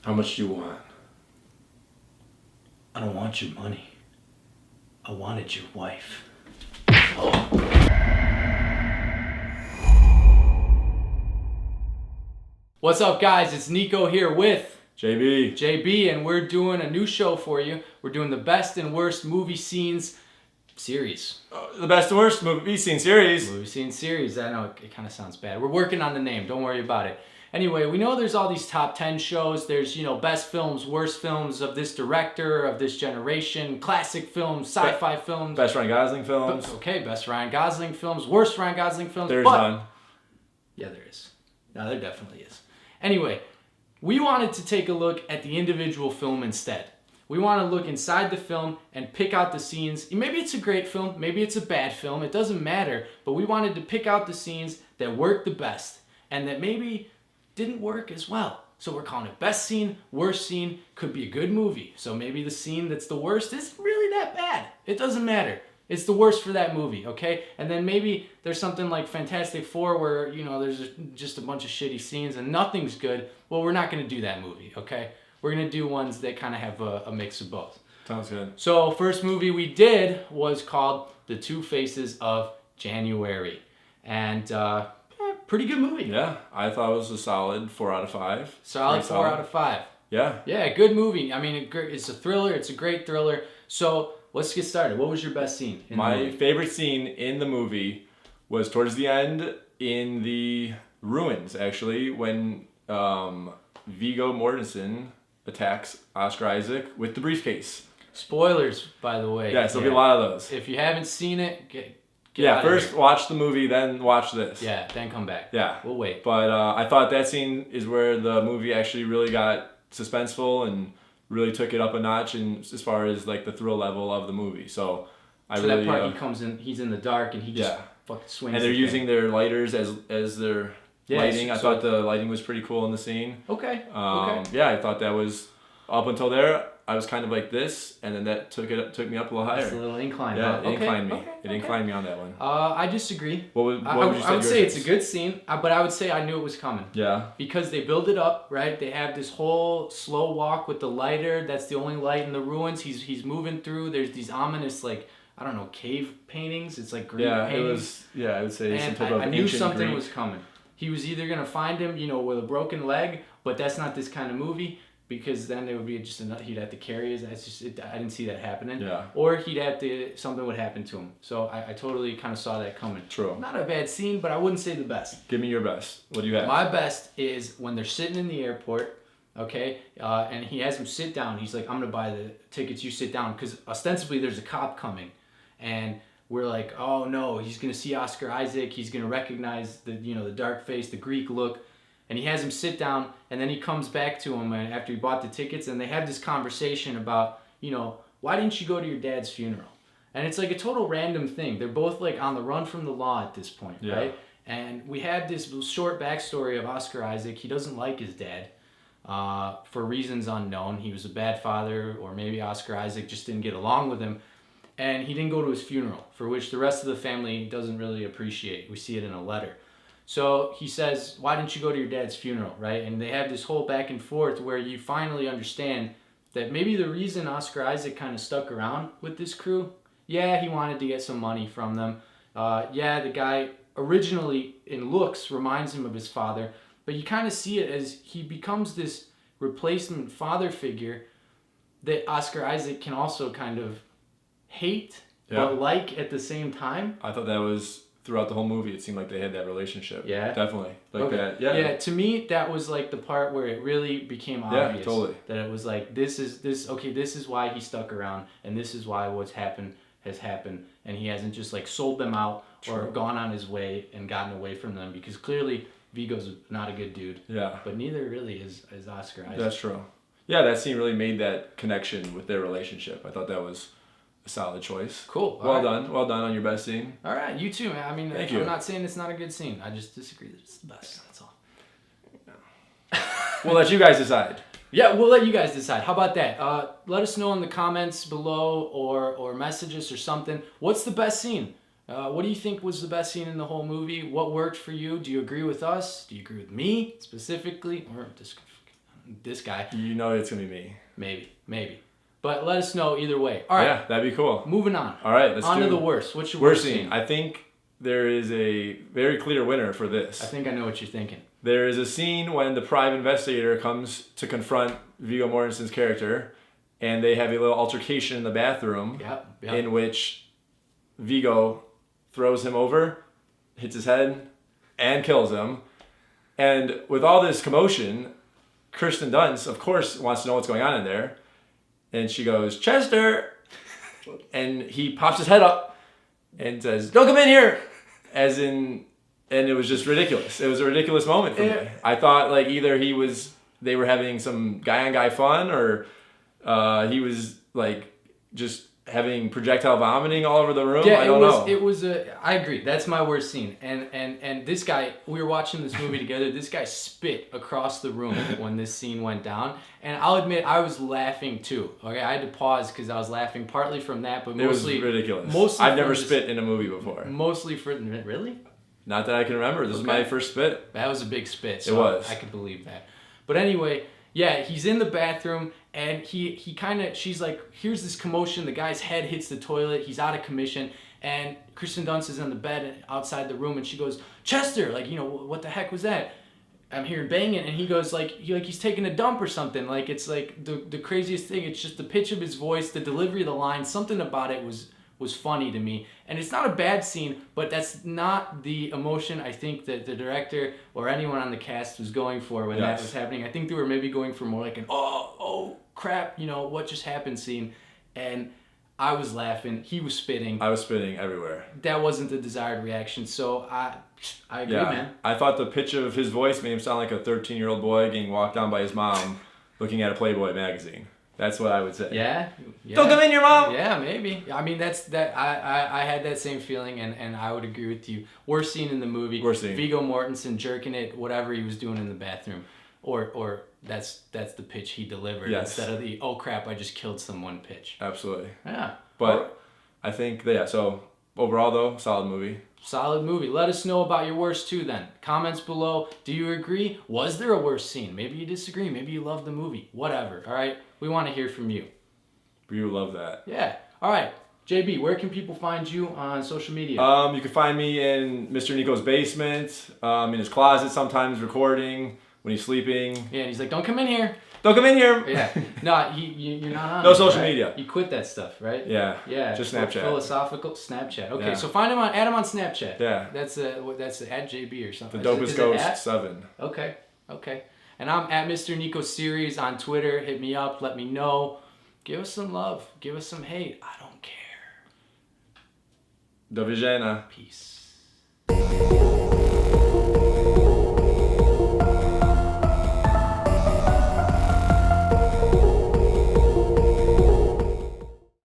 How much do you want? I don't want your money. I wanted your wife. What's up, guys? It's Niko here with JB, and we're doing a new show for you. We're doing the best and worst movie scenes series. The best and worst movie scene series. Movie scene series. I know it kind of sounds bad. We're working on the name. Don't worry about it. Anyway, we know there's all these top 10 shows. There's, best films, worst films of this director, of this generation, classic films, sci-fi films. Best Ryan Gosling films. Okay, best Ryan Gosling films, worst Ryan Gosling films. There's none. Yeah, there is. No, there definitely is. Anyway, we wanted to take a look at the individual film instead. We want to look inside the film and pick out the scenes. Maybe it's a great film, maybe it's a bad film, it doesn't matter. But we wanted to pick out the scenes that work the best and that maybe didn't work as well. So we're calling it best scene, worst scene. Could be a good movie. So maybe the scene that's the worst isn't really that bad. It doesn't matter. It's the worst for that movie, okay? And then maybe there's something like Fantastic Four where, there's just a bunch of shitty scenes and nothing's good. Well, we're not going to do that movie, okay? We're going to do ones that kind of have a mix of both. Sounds good. So first movie we did was called The Two Faces of January. And pretty good movie. Yeah, I thought it was a solid 4 out of 5. Solid 4 out of 5. Yeah. Yeah, good movie. I mean, it's a thriller. It's a great thriller. So let's get started. What was your best scene in the movie? My favorite scene in the movie was towards the end in the ruins, actually, when Viggo Mortensen attacks Oscar Isaac with the briefcase. Spoilers, by the way. Yeah, so there'll be a lot of those. If you haven't seen it, get first watch the movie, then watch this. Yeah, then come back. Yeah. We'll wait. But I thought that scene is where the movie actually really got suspenseful and really took it up a notch in as far as like the thrill level of the movie. So that part he comes in, he's in the dark and he just fucking swings. And they're using their lighters as their lighting. I thought the lighting was pretty cool in the scene. Okay. Yeah, I thought that was up until there. I was kind of like this, and then that took me up a little higher. It's a little incline. Yeah, it inclined me. Okay. It inclined me on that one. I disagree. What would you say? I would say it's a good scene, but I would say I knew it was coming. Yeah. Because they build it up, right? They have this whole slow walk with the lighter. That's the only light in the ruins. He's moving through. There's these ominous, cave paintings. It's like green paintings. I would say some and type of I knew ancient something Greek. was coming. He was either going to find him, with a broken leg, but that's not this kind of movie. Because then there would be he'd have to carry his. I didn't see that happening. Yeah. Or something would happen to him. So I totally kind of saw that coming. True. Not a bad scene, but I wouldn't say the best. Give me your best. What do you have? My best is when they're sitting in the airport, okay, and he has him sit down. He's like, "I'm gonna buy the tickets. You sit down," because ostensibly there's a cop coming, and we're like, "Oh no, he's gonna see Oscar Isaac. He's gonna recognize the the dark face, the Greek look." And he has him sit down, and then he comes back to him after he bought the tickets, and they have this conversation about, why didn't you go to your dad's funeral? And it's like a total random thing. They're both like on the run from the law at this point, right? And we have this short backstory of Oscar Isaac. He doesn't like his dad for reasons unknown. He was a bad father, or maybe Oscar Isaac just didn't get along with him. And he didn't go to his funeral, for which the rest of the family doesn't really appreciate. We see it in a letter. So he says, why didn't you go to your dad's funeral, right? And they have this whole back and forth where you finally understand that maybe the reason Oscar Isaac kind of stuck around with this crew, he wanted to get some money from them. The guy originally in looks reminds him of his father, but you kind of see it as he becomes this replacement father figure that Oscar Isaac can also kind of hate, but like at the same time. I thought that was throughout the whole movie. It seemed like they had that relationship. Yeah. Definitely. That. Yeah. Yeah. To me, that was like the part where it really became obvious. Yeah, totally. That it was like, this is why he stuck around, and this is why what's happened has happened, and he hasn't just like sold them out or gone on his way and gotten away from them, because clearly Viggo's not a good dude. Yeah. But neither really is Oscar Isaac. That's true. Yeah, that scene really made that connection with their relationship. I thought that was a solid choice. Cool. Well done on your best scene. All right, you too, man. I mean, Thank you. I'm not saying it's not a good scene. I just disagree that it's the best. That's all. We'll let you guys decide. Yeah, we'll let you guys decide. How about that? Let us know in the comments below or message us or something. What's the best scene? What do you think was the best scene in the whole movie? What worked for you? Do you agree with us? Do you agree with me specifically? Or just this guy. You know it's going to be me. Maybe. But let us know either way. All right. Yeah, that'd be cool. Moving on. All right, let's on do to the worst. What's your worst worst scene. I think there is a very clear winner for this. I think I know what you're thinking. There is a scene when the private investigator comes to confront Viggo Mortensen's character, and they have a little altercation in the bathroom in which Viggo throws him over, hits his head, and kills him. And with all this commotion, Kirsten Dunst, of course, wants to know what's going on in there. And she goes, Chester! And he pops his head up and says, don't come in here! As in, and it was just ridiculous. It was a ridiculous moment for me. I thought like either they were having some guy-on-guy fun, or he was like just having projectile vomiting all over the room. Yeah, I don't know. It was I agree. That's my worst scene. And this guy, we were watching this movie together. This guy spit across the room when this scene went down. And I'll admit, I was laughing too. Okay, I had to pause because I was laughing partly from that, but mostly it was ridiculous. Mostly I've never spit in a movie before. Mostly for really. Not that I can remember. This is my first spit. That was a big spit. So it was. I could believe that. But anyway, yeah, he's in the bathroom and he kind of, she's like, here's this commotion. The guy's head hits the toilet. He's out of commission. And Kirsten Dunst is on the bed outside the room and she goes, Chester, like, you know, what the heck was that? I'm hearing banging. And he goes like he's taking a dump or something. Like, it's like the craziest thing. It's just the pitch of his voice, the delivery of the line, something about it was funny to me. And it's not a bad scene, but that's not the emotion I think that the director or anyone on the cast was going for when that was happening. I think they were maybe going for more like an, oh crap, you know, what just happened scene. And I was laughing. He was spitting. I was spitting everywhere. That wasn't the desired reaction. So I agree, man. I thought the pitch of his voice made him sound like a 13-year-old boy getting walked down by his mom looking at a Playboy magazine. That's what I would say. Yeah. Don't come in here, Mom! Yeah, maybe. I mean, I had that same feeling, and I would agree with you. Worst scene in the movie. Worst scene. Viggo Mortensen jerking it, whatever he was doing in the bathroom. Or that's the pitch he delivered instead of the, oh crap, I just killed someone pitch. Absolutely. Yeah. But I think, so overall though, solid movie. Solid movie. Let us know about your worst too then. Comments below. Do you agree? Was there a worst scene? Maybe you disagree. Maybe you love the movie. Whatever. All right? We want to hear from you. We would love that. Yeah. All right. JB, where can people find you on social media? You can find me in Mr. Niko's basement, in his closet sometimes recording, when he's sleeping. Yeah, and he's like, don't come in here. Don't come in here. Yeah. No, you're not on No it, social right? media. You quit that stuff, right? Yeah. Yeah. Just Snapchat. Philosophical Snapchat. Okay, Yeah. so add him on Snapchat. Yeah. That's at JB or something. The Dopest Is it Ghost at? 7. Okay. And I'm at Mr. Niko Series on Twitter. Hit me up. Let me know. Give us some love. Give us some hate. I don't care. Do widzenia. Peace.